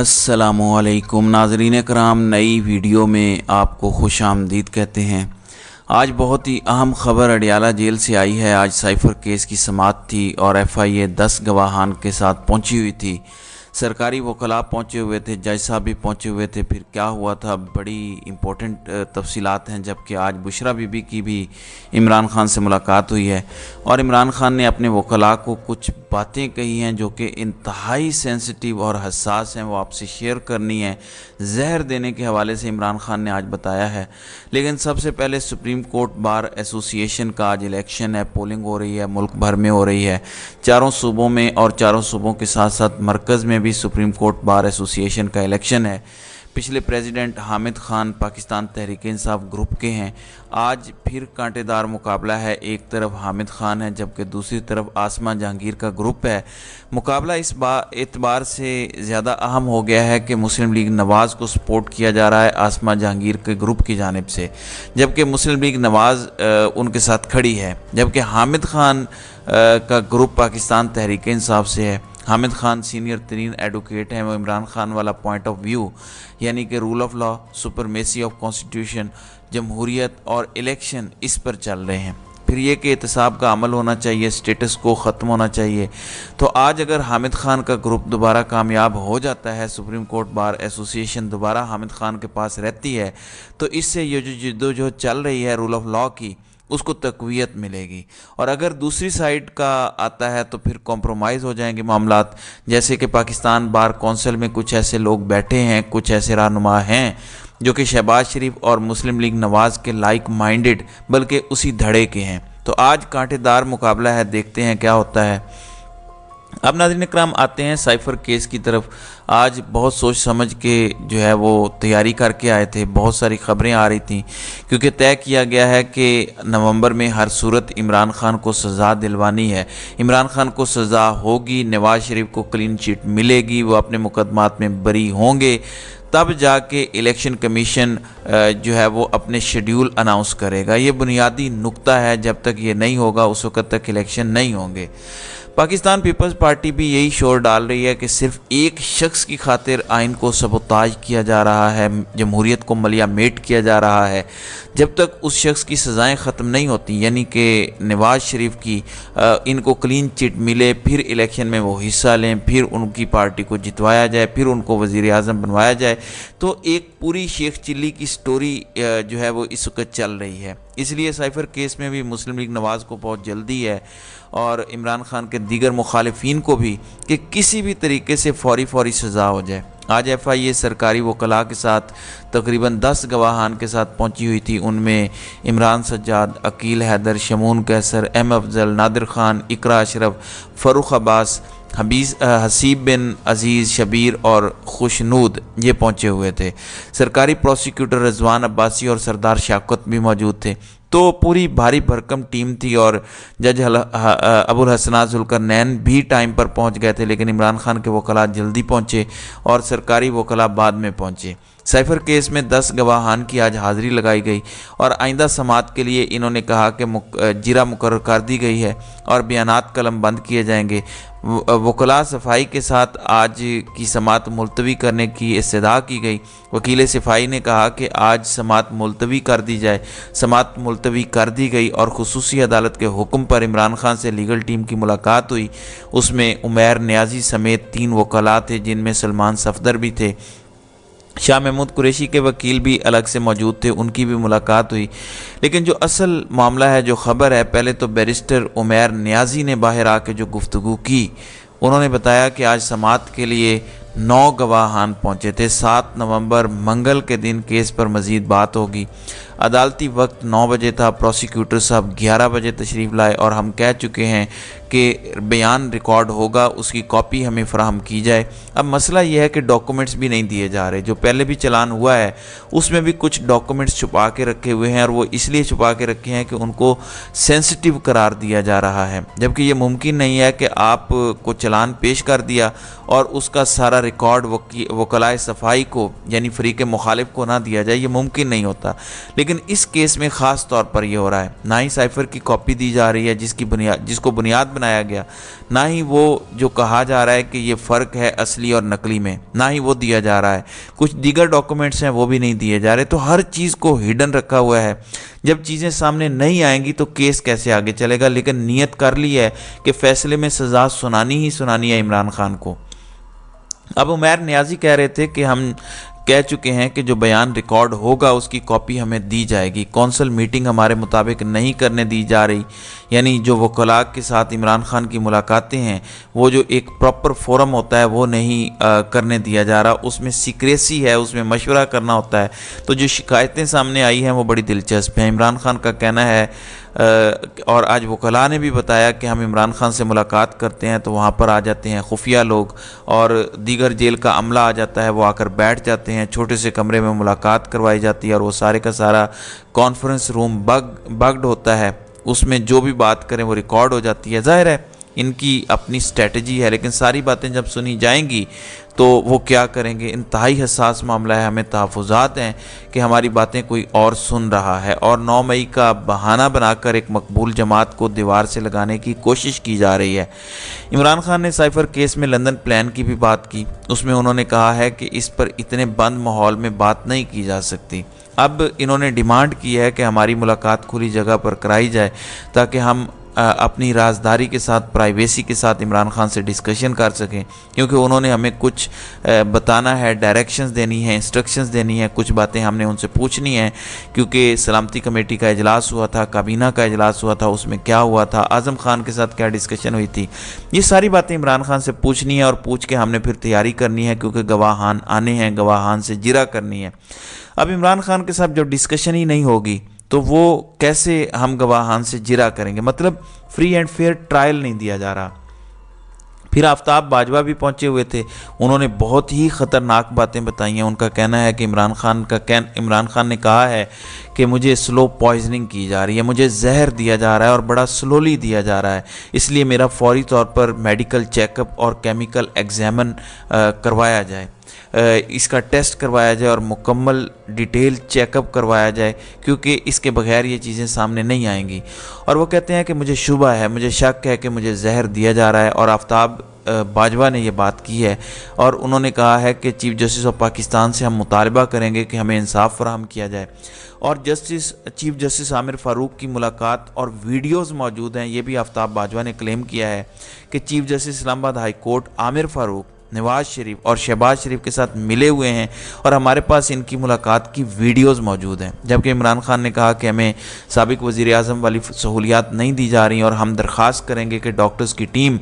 अस्सलामुअलैकुम नाज़रीन कराम, नई वीडियो में आपको खुश आमदीद कहते हैं। आज बहुत ही अहम खबर अडियाला जेल से आई है। आज साइफर केस की समाअत थी और FIA 10 गवाहान के साथ पहुंची हुई थी। सरकारी वकला पहुंचे हुए थे, जज साहब भी पहुंचे हुए थे। फिर क्या हुआ था, बड़ी इम्पोर्टेंट तफसीलात हैं। जबकि आज बुशरा बीबी की भी इमरान खान से मुलाकात हुई है और इमरान खान ने अपने वकला को कुछ बातें कही हैं जो कि इंतहाई सेंसिटिव और हसास हैं, वो आपसे शेयर करनी है। जहर देने के हवाले से इमरान खान ने आज बताया है। लेकिन सबसे पहले सुप्रीम कोर्ट बार एसोसिएशन का आज इलेक्शन है, पोलिंग हो रही है, मुल्क भर में हो रही है, चारों सूबों में, और चारों सूबों के साथ साथ मरकज़ में भी सुप्रीम कोर्ट बार एसोसिएशन का इलेक्शन है। पिछले प्रेसिडेंट हामिद खान पाकिस्तान तहरीक इंसाफ ग्रुप के हैं। आज फिर कांटेदार मुकाबला है। एक तरफ हामिद खान है जबकि दूसरी तरफ आसमा जहांगीर का ग्रुप है। मुकाबला इस एतबार से ज़्यादा अहम हो गया है कि मुस्लिम लीग नवाज़ को सपोर्ट किया जा रहा है आसमा जहांगीर के ग्रुप की जानिब से, जबकि मुस्लिम लीग नवाज़ उनके साथ खड़ी है। जबकि हामिद खान का ग्रुप पाकिस्तान तहरीक इंसाफ से है। हामिद खान सीनियर तरीन एडवोकेट हैं। वो इमरान खान वाला पॉइंट ऑफ व्यू, यानी कि rule of law, supremacy of constitution, जमहूरियत और इलेक्शन, इस पर चल रहे हैं। फिर ये कि एहतसाब का अमल होना चाहिए, स्टेटस को ख़त्म होना चाहिए। तो आज अगर हामिद खान का ग्रुप दोबारा कामयाब हो जाता है, सुप्रीम कोर्ट बार एसोसिएशन दोबारा हामिद खान के पास रहती है, तो इससे ये जो जद्दोजहद चल रही है रूल ऑफ लॉ की, उसको तक़वियत मिलेगी। और अगर दूसरी साइड का आता है तो फिर कॉम्प्रोमाइज़ हो जाएंगे मामलात। जैसे कि पाकिस्तान बार कौंसिल में कुछ ऐसे लोग बैठे हैं, कुछ ऐसे रहनुमा हैं जो कि शहबाज शरीफ और मुस्लिम लीग नवाज़ के लाइक माइंडेड, बल्कि उसी धड़े के हैं। तो आज कांटेदार मुकाबला है, देखते हैं क्या होता है। अब नाज़रीन इकराम आते हैं साइफर केस की तरफ। आज बहुत सोच समझ के जो है वो तैयारी करके आए थे। बहुत सारी खबरें आ रही थी क्योंकि तय किया गया है कि नवंबर में हर सूरत इमरान खान को सज़ा दिलवानी है। इमरान खान को सज़ा होगी, नवाज़ शरीफ को क्लीन चिट मिलेगी, वो अपने मुकदमात में बरी होंगे, तब जाके इलेक्शन कमीशन जो है वो अपने शेड्यूल अनाउंस करेगा। ये बुनियादी नुक्ता है। जब तक ये नहीं होगा उस वक़्त तक इलेक्शन नहीं होंगे। पाकिस्तान पीपल्स पार्टी भी यही शोर डाल रही है कि सिर्फ एक शख्स की खातिर आइन को सबोताज किया जा रहा है, जमहूरियत को मलियामेट किया जा रहा है। जब तक उस शख्स की सज़ाएं ख़त्म नहीं होती, यानी कि नवाज़ शरीफ की इनको क्लीन चिट मिले, फिर इलेक्शन में वो हिस्सा लें, फिर उनकी पार्टी को जितवाया जाए, फिर उनको वज़ीर आज़म बनवाया जाए, तो एक पूरी शेख चिल्ली की स्टोरी जो है वो इस वक्त चल रही है। इसलिए साइफर केस में भी मुस्लिम लीग नवाज़ को बहुत जल्दी है और इमरान खान के दीगर मुखालिफिन को भी, कि किसी भी तरीके से फौरी सज़ा हो जाए। आज FIA सरकारी वकला के साथ तकरीबन 10 गवाहान के साथ पहुंची हुई थी। उनमें इमरान सज्जाद, अकील हैदर, शमून कैसर, अफजल, नादिर खान, इकरा अशरफ, फ़रूख अब्बास, हसीब बिन अजीज़, शबीर और खुशनूद ये पहुँचे हुए थे। सरकारी प्रोसिक्यूटर रिजवान अब्बासी और सरदार शौकत भी मौजूद थे। तो पूरी भारी भरकम टीम थी और जज अबुल हसनात जुल्करनैन भी टाइम पर पहुंच गए थे। लेकिन इमरान खान के वकला जल्दी पहुंचे और सरकारी वकला बाद में पहुंचे। साइफर केस में 10 गवाहान की आज हाज़िरी लगाई गई और आइंदा समाअत के लिए इन्होंने कहा कि जिरा मुकर्रर कर दी गई है और बयानात कलम बंद किए जाएंगे। वकला सफाई के साथ आज की समाअत मुलतवी करने की इस्तदा की गई। वकील सफाई ने कहा कि आज समाअत मुलतवी कर दी जाए। समाअत मुलतवी कर दी गई और खुसूसी अदालत के हुक्म पर इमरान खान से लीगल टीम की मुलाकात हुई। उसमें उमैर न्याजी समेत 3 वकला थे, जिनमें सलमान सफदर भी थे। शाह महमूद कुरैशी के वकील भी अलग से मौजूद थे, उनकी भी मुलाकात हुई। लेकिन जो असल मामला है, जो ख़बर है, पहले तो बैरिस्टर उमैर न्याजी ने बाहर आके जो गुफ्तगू की, उन्होंने बताया कि आज समाअत के लिए 9 गवाहान पहुँचे थे। 7 नवंबर मंगल के दिन केस पर मज़ीद बात होगी। अदालती वक्त 9 बजे था। प्रोसिक्यूटर साहब 11 बजे तशरीफ़ लाए और हम कह चुके हैं कि बयान रिकॉर्ड होगा, उसकी कॉपी हमें फ़राहम की जाए। अब मसला यह है कि डॉक्यूमेंट्स भी नहीं दिए जा रहे। जो पहले भी चलान हुआ है उसमें भी कुछ डॉक्यूमेंट्स छुपा के रखे हुए हैं और वो इसलिए छुपा के रखे हैं कि उनको सेंसिटिव करार दिया जा रहा है। जबकि ये मुमकिन नहीं है कि आप को चलान पेश कर दिया और उसका सारा रिकॉर्ड वकलाए सफाई को यानी फरीक मुखालिफ को ना दिया जाए, ये मुमकिन नहीं होता। लेकिन इस केस में ख़ास तौर पर यह हो रहा है, ना ही साइफ़र की कॉपी दी जा रही है जिसको बुनियाद बनाया गया, ना ही वो जो कहा जा रहा है कि ये फ़र्क है असली और नकली में, ना ही वो दिया जा रहा है। कुछ दीगर डॉक्यूमेंट्स हैं वो भी नहीं दिए जा रहे। तो हर चीज़ को हिडन रखा हुआ है। जब चीज़ें सामने नहीं आएंगी तो केस कैसे आगे चलेगा। लेकिन नीयत कर ली है कि फ़ैसले में सज़ा सुनानी ही सुनानी है इमरान खान को। अब उमैर नियाज़ी कह रहे थे कि हम कह चुके हैं कि जो बयान रिकॉर्ड होगा उसकी कॉपी हमें दी जाएगी। कौंसल मीटिंग हमारे मुताबिक नहीं करने दी जा रही, यानी जो वकला के साथ इमरान खान की मुलाकातें हैं वो जो एक प्रॉपर फोरम होता है वो नहीं करने दिया जा रहा, उसमें सीक्रेसी है, उसमें मशवरा करना होता है। तो जो शिकायतें सामने आई हैं वो बड़ी दिलचस्प हैं। इमरान खान का कहना है और आज वकला ने भी बताया कि हम इमरान खान से मुलाकात करते हैं तो वहाँ पर आ जाते हैं खुफिया लोग और दीगर जेल का अमला आ जाता है, वो आकर बैठ जाते हैं, छोटे से कमरे में मुलाकात करवाई जाती है और वो सारे का सारा कॉन्फ्रेंस रूम बग्ड होता है, उसमें जो भी बात करें वो रिकॉर्ड हो जाती है। ज़ाहिर है इनकी अपनी स्ट्रेटजी है, लेकिन सारी बातें जब सुनी जाएंगी तो वो क्या करेंगे। इंतहाई हसास मामला है, हमें तहफ़्फ़ुज़ात हैं कि हमारी बातें कोई और सुन रहा है और 9 मई का बहाना बनाकर एक मकबूल जमात को दीवार से लगाने की कोशिश की जा रही है। इमरान खान ने साइफ़र केस में लंदन प्लान की भी बात की। उसमें उन्होंने कहा है कि इस पर इतने बंद माहौल में बात नहीं की जा सकती। अब इन्होंने डिमांड की है कि हमारी मुलाकात खुली जगह पर कराई जाए ताकि हम अपनी राजदारी के साथ, प्राइवेसी के साथ इमरान खान से डिस्कशन कर सकें, क्योंकि उन्होंने हमें कुछ बताना है, डायरेक्शंस देनी है, इंस्ट्रक्शंस देनी है, कुछ बातें हमने उनसे पूछनी है। क्योंकि सलामती कमेटी का इजलास हुआ था, काबीना का इजलास हुआ था, उसमें क्या हुआ था, आज़म खान के साथ क्या डिस्कशन हुई थी, ये सारी बातें इमरान खान से पूछनी है और पूछ के हमने फिर तैयारी करनी है, क्योंकि गवाहान आने हैं, गवाहान से जिरा करनी है। अब इमरान खान के साथ जब डिस्कशन ही नहीं होगी तो वो कैसे हम गवाहान से जिरा करेंगे। मतलब फ्री एंड फेयर ट्रायल नहीं दिया जा रहा। फिर आफ्ताब बाजवा भी पहुंचे हुए थे, उन्होंने बहुत ही ख़तरनाक बातें बताई हैं। उनका कहना है कि इमरान खान ने कहा है कि मुझे स्लो पॉइजनिंग की जा रही है, मुझे जहर दिया जा रहा है और बड़ा स्लोली दिया जा रहा है, इसलिए मेरा फौरी तौर पर मेडिकल चेकअप और केमिकल एग्जामिन करवाया जाए, इसका टेस्ट करवाया जाए और मुकम्मल डिटेल चेकअप करवाया जाए, क्योंकि इसके बगैर ये चीज़ें सामने नहीं आएंगी। और वो कहते हैं कि मुझे शुबा है, मुझे शक है कि मुझे जहर दिया जा रहा है। और आफ्ताब बाजवा ने यह बात की है और उन्होंने कहा है कि चीफ जस्टिस ऑफ पाकिस्तान से हम मुतालबा करेंगे कि हमें इंसाफ फराहम किया जाए। और चीफ जस्टिस आमिर फ़ारूक की मुलाकात और वीडियोज़ मौजूद हैं। ये भी आफ्ताब बाजवा ने क्लेम किया है कि chief justice Islamabad high court Aamir Farooq, Nawaz Sharif और शहबाज शरीफ के साथ मिले हुए हैं और हमारे पास इनकी मुलाकात की वीडियोज़ मौजूद हैं। जबकि इमरान खान ने कहा कि हमें साबिक वज़ीर आज़म वाली सहूलियात नहीं दी जा रही और हम दरख्वास्त करेंगे कि डॉक्टर्स की टीम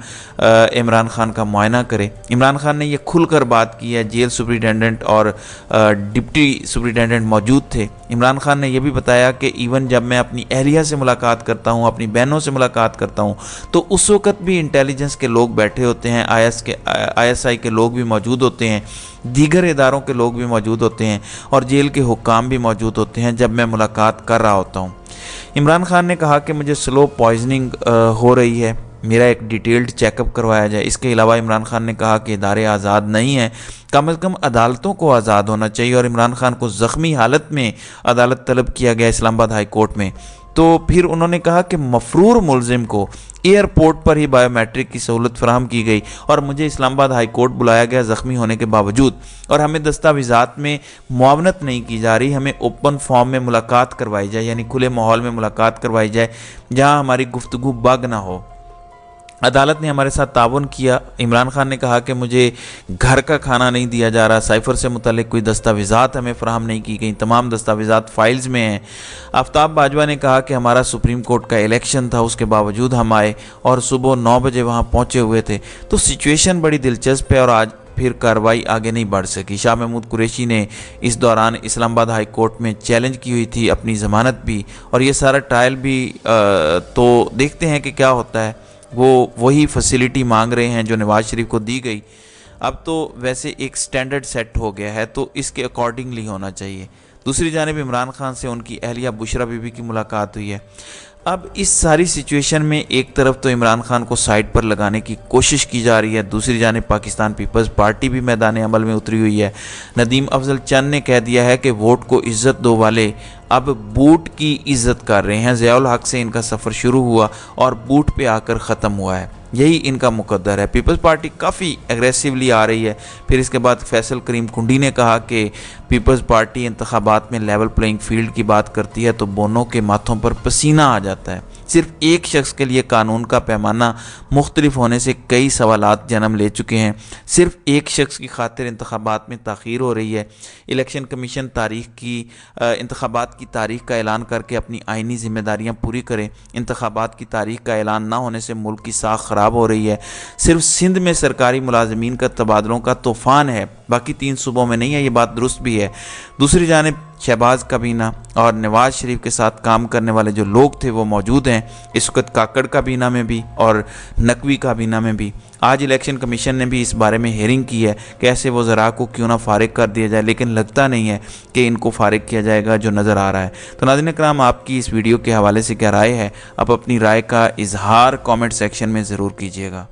इमरान खान का मुआयना करे। इमरान खान ने यह खुलकर बात की है। जेल सुपरिटेंडेंट और डिप्टी सुपरिटेंडेंट मौजूद थे। इमरान खान ने यह भी बताया कि इवन जब मैं अपनी अहलिया से मुलाकात करता हूँ, अपनी बहनों से मुलाकात करता हूँ, तो उस वक़्त भी इंटेलिजेंस के लोग बैठे होते हैं, ISI के लोग भी मौजूद होते हैं, दीगर इदारों के लोग भी मौजूद होते हैं और जेल के हुक्काम भी मौजूद होते हैं जब मैं मुलाकात कर रहा होता हूँ। इमरान खान ने कहा कि मुझे स्लो पॉइजनिंग हो रही है, मेरा एक डिटेल्ड चेकअप करवाया जाए। इसके अलावा इमरान खान ने कहा कि इदारे आज़ाद नहीं हैं, कम से कम अदालतों को आज़ाद होना चाहिए। और इमरान खान को ज़ख्मी हालत में अदालत तलब किया गया इस्लामाबाद हाई कोर्ट में। तो फिर उन्होंने कहा कि मफरूर मुलजिम को एयरपोर्ट पर ही बायोमेट्रिक की सहूलत फराहम की गई और मुझे इस्लामाबाद हाई कोर्ट बुलाया गया ज़ख्मी होने के बावजूद, और हमें दस्तावेज़ात में मुआवनत नहीं की जा रही। हमें ओपन फॉर्म में मुलाकात करवाई जाए, यानी खुले माहौल में मुलाकात करवाई जाए जहाँ हमारी गुफ्तगू बग ना हो। अदालत ने हमारे साथ ताउन किया। इमरान खान ने कहा कि मुझे घर का खाना नहीं दिया जा रहा, साइफ़र से मुतल्लिक़ कोई दस्तावेज़ात हमें फ़राहम नहीं की गई, तमाम दस्तावेज़ात फ़ाइल्स में हैं। आफ्ताब बाजवा ने कहा कि हमारा सुप्रीम कोर्ट का इलेक्शन था, उसके बावजूद हम आए और सुबह 9 बजे वहाँ पहुँचे हुए थे। तो सिचुएशन बड़ी दिलचस्प है और आज फिर कार्रवाई आगे नहीं बढ़ सकी। शाह महमूद कुरैशी ने इस दौरान इस्लामाबाद हाई कोर्ट में चैलेंज की हुई थी अपनी ज़मानत भी, और ये सारा ट्रायल भी। तो देखते हैं कि क्या होता है। वो वही फैसिलिटी मांग रहे हैं जो नवाज शरीफ को दी गई। अब तो वैसे एक स्टैंडर्ड सेट हो गया है, तो इसके अकॉर्डिंगली होना चाहिए। दूसरी जानिब इमरान खान से उनकी अहलिया बुशरा बीबी की मुलाकात हुई है। अब इस सारी सिचुएशन में एक तरफ तो इमरान खान को साइड पर लगाने की कोशिश की जा रही है, दूसरी जानिब पाकिस्तान पीपल्स पार्टी भी मैदान अमल में उतरी हुई है। नदीम अफजल चंद ने कह दिया है कि वोट को इज्जत दो वाले अब बूट की इज्जत कर रहे हैं। ज़ियाउल हक से इनका सफ़र शुरू हुआ और बूट पे आकर ख़त्म हुआ है, यही इनका मुकद्दर है। पीपल्स पार्टी काफ़ी एग्रेसिवली आ रही है। फिर इसके बाद फैसल करीम कुंडी ने कहा कि पीपल्स पार्टी इंतखाबात में लेवल प्लेइंग फील्ड की बात करती है तो दोनों के माथों पर पसीना आ जाता है। सिर्फ एक शख्स के लिए कानून का पैमाना मुख्तलिफ होने से कई सवालात जन्म ले चुके हैं। सिर्फ एक शख्स की खातिर इंतखाबात में ताख़ीर हो रही है। इलेक्शन कमीशन इंतखाबात की तारीख का ऐलान करके अपनी आइनी जिम्मेदारियां पूरी करें। इंतखाबात की तारीख का ऐलान ना होने से मुल्क की साख ख़राब हो रही है। सिर्फ सिंध में सरकारी मुलाजमीन का तबादलों का तूफ़ान है, बाकी 3 सूबों में नहीं है, ये बात दुरुस्त भी है। दूसरी जानिब शहबाज काबीना और नवाज शरीफ के साथ काम करने वाले जो लोग थे वो मौजूद हैं इस वक्त काकड़ काबीना में भी और नकवी काबीना में भी। आज इलेक्शन कमीशन ने भी इस बारे में हेयरिंग की है कि ऐसे वज़रा को क्यों ना फ़ारिग कर दिया जाए, लेकिन लगता नहीं है कि इनको फ़ारिग किया जाएगा जो नज़र आ रहा है। तो नाज़रीन इकराम, आपकी इस वीडियो के हवाले से क्या राय है? आप अपनी राय का इजहार कमेंट सेक्शन में ज़रूर कीजिएगा।